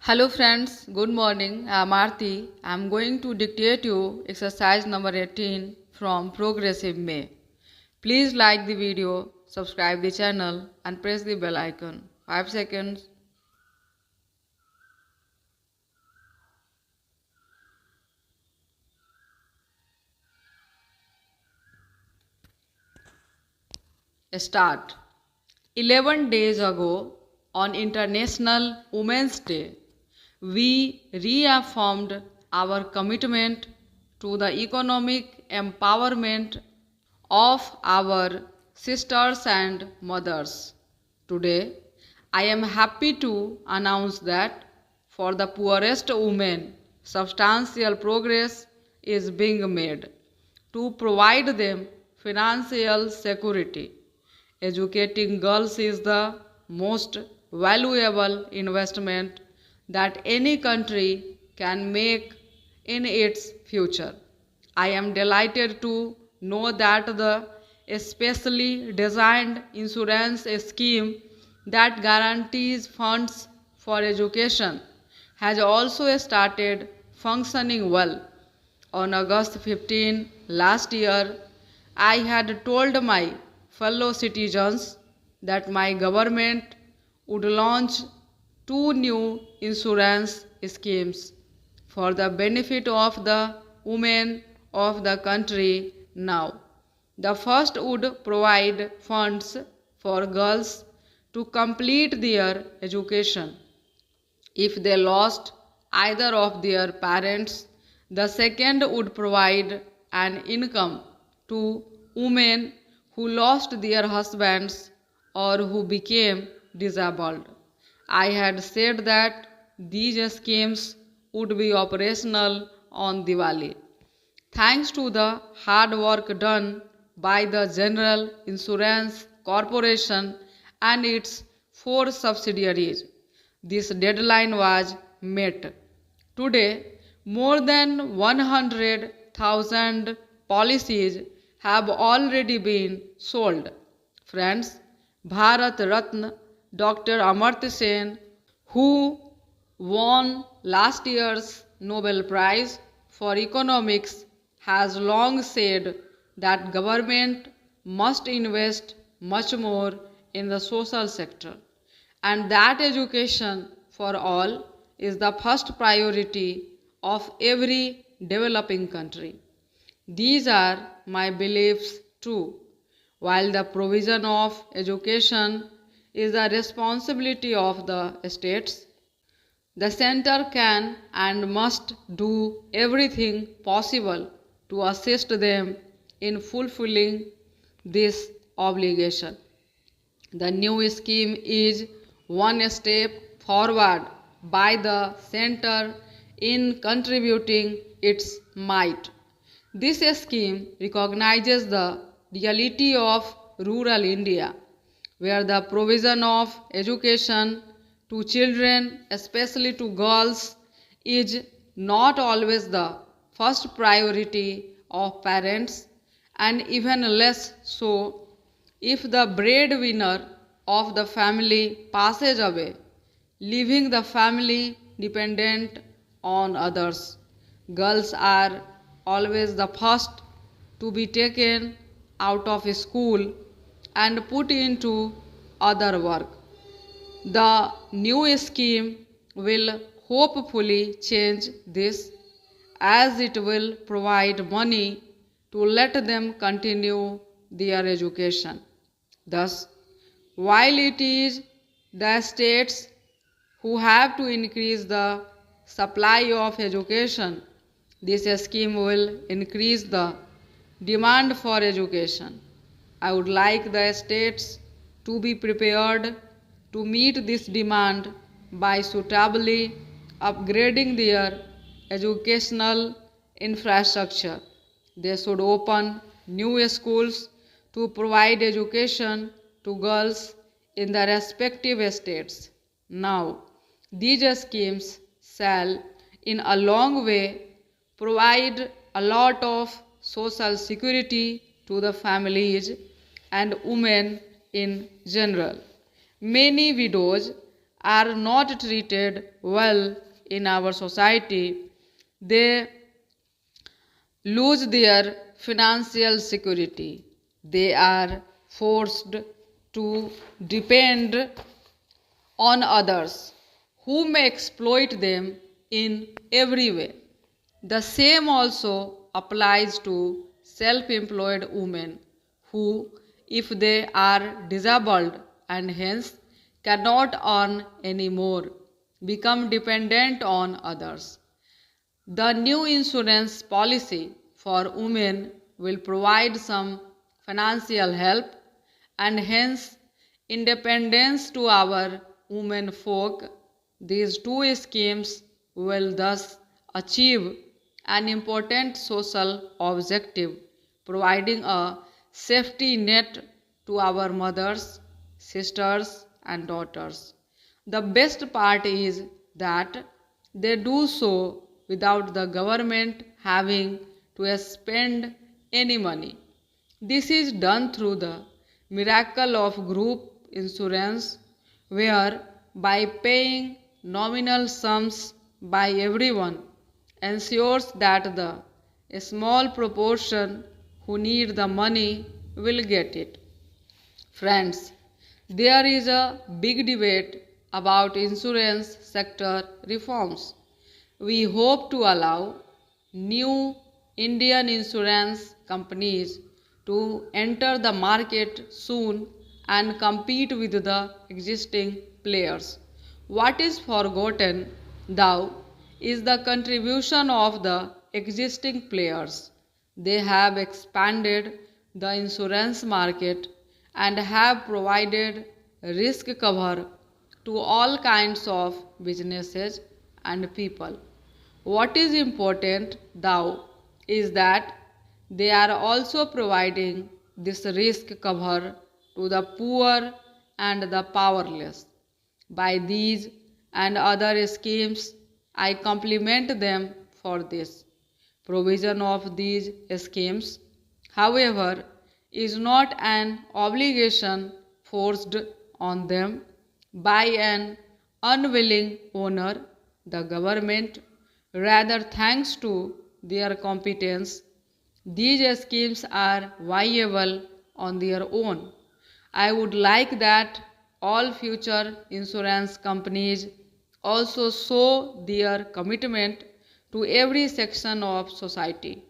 Hello friends, good morning. I am Aarti. I am going to dictate you exercise number 18 from Progressive May. Please like the video, subscribe the channel and press the bell icon. 5 seconds. Start. 11 days ago, on International Women's Day, we reaffirmed our commitment to the economic empowerment of our sisters and mothers. Today, I am happy to announce that for the poorest women, substantial progress is being made to provide them financial security. Educating girls is the most valuable investment that any country can make in its future. I am delighted to know that the specially designed insurance scheme that guarantees funds for education has also started functioning well. On August 15 last year, I had told my fellow citizens that my government would launch two new insurance schemes for the benefit of the women of the country now. The first would provide funds for girls to complete their education if they lost either of their parents. The second would provide an income to women who lost their husbands or who became disabled. I had said that these schemes would be operational on Diwali. Thanks to the hard work done by the General Insurance Corporation and its 4 subsidiaries, this deadline was met. Today, more than 100,000 policies have already been sold. Friends, Bharat Ratna Dr. Amartya Sen, who won last year's Nobel Prize for Economics, has long said that government must invest much more in the social sector and that education for all is the first priority of every developing country. These are my beliefs too. While the provision of education is the responsibility of the states, the center can and must do everything possible to assist them in fulfilling this obligation. The new scheme is one step forward by the center in contributing its might. This scheme recognizes the reality of rural India, where the provision of education to children, especially to girls, is not always the first priority of parents, and even less so if the breadwinner of the family passes away, leaving the family dependent on others. Girls are always the first to be taken out of school and put into other work. The new scheme will hopefully change this as it will provide money to let them continue their education. Thus, while it is the states who have to increase the supply of education, this scheme will increase the demand for education. I would like the states to be prepared to meet this demand by suitably upgrading their educational infrastructure. They should open new schools to provide education to girls in the respective states. Now, these schemes shall, in a long way, provide a lot of social security to the families and women in general. Many widows are not treated well in our society, they lose their financial security. They are forced to depend on others who may exploit them in every way. The same also applies to self employed women who, if they are disabled and hence cannot earn anymore, become dependent on others. The new insurance policy for women will provide some financial help and hence independence to our women folk. These two schemes will thus achieve an important social objective, providing a safety net to our mothers, sisters, and daughters. The best part is that they do so without the government having to spend any money. This is done through the miracle of group insurance, where by paying nominal sums by everyone ensures that the small proportion who need the money will get it. Friends, there is a big debate about insurance sector reforms. We hope to allow new Indian insurance companies to enter the market soon and compete with the existing players. What is forgotten, though, is the contribution of the existing players. They have expanded the insurance market and have provided risk cover to all kinds of businesses and people. What is important, though, is that they are also providing this risk cover to the poor and the powerless. By these and other schemes, I compliment them for this. Provision of these schemes, however, is not an obligation forced on them by an unwilling owner. The government, rather thanks to their competence, these schemes are viable on their own. I would like that all future insurance companies also show their commitment to every section of society.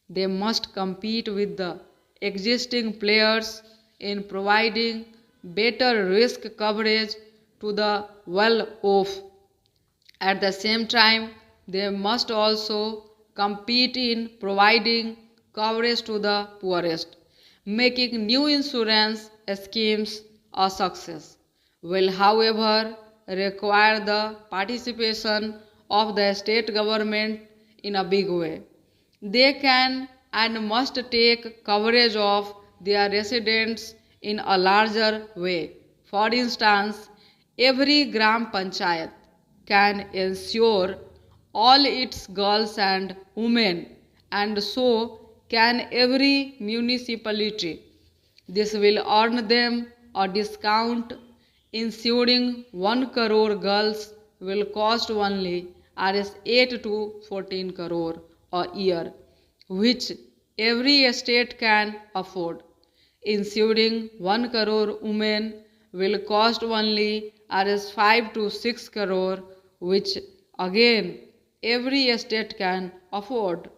They must compete with the existing players in providing better risk coverage to the well-off. At the same time, they must also compete in providing coverage to the poorest. Making new insurance schemes a success will, however, require the participation of the state government in a big way. They can and must take coverage of their residents in a larger way. For instance, every Gram Panchayat can insure all its girls and women, and so can every municipality. This will earn them a discount. Insuring 1 crore girls will cost only Rs 8 to 14 crore a year, which every state can afford. Insuring 1 crore women will cost only Rs 5 to 6 crore, which again every state can afford.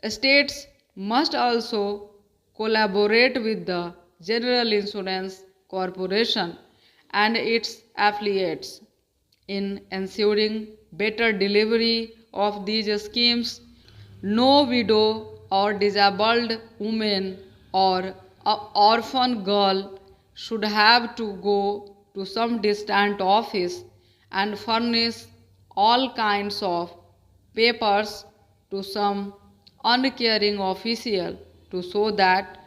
States must also collaborate with the General Insurance Corporation and its affiliates in ensuring better delivery of these schemes. No widow or disabled woman or orphan girl should have to go to some distant office and furnish all kinds of papers to some uncaring official to show that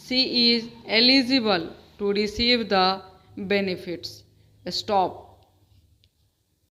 she is eligible to receive the benefits. Stop.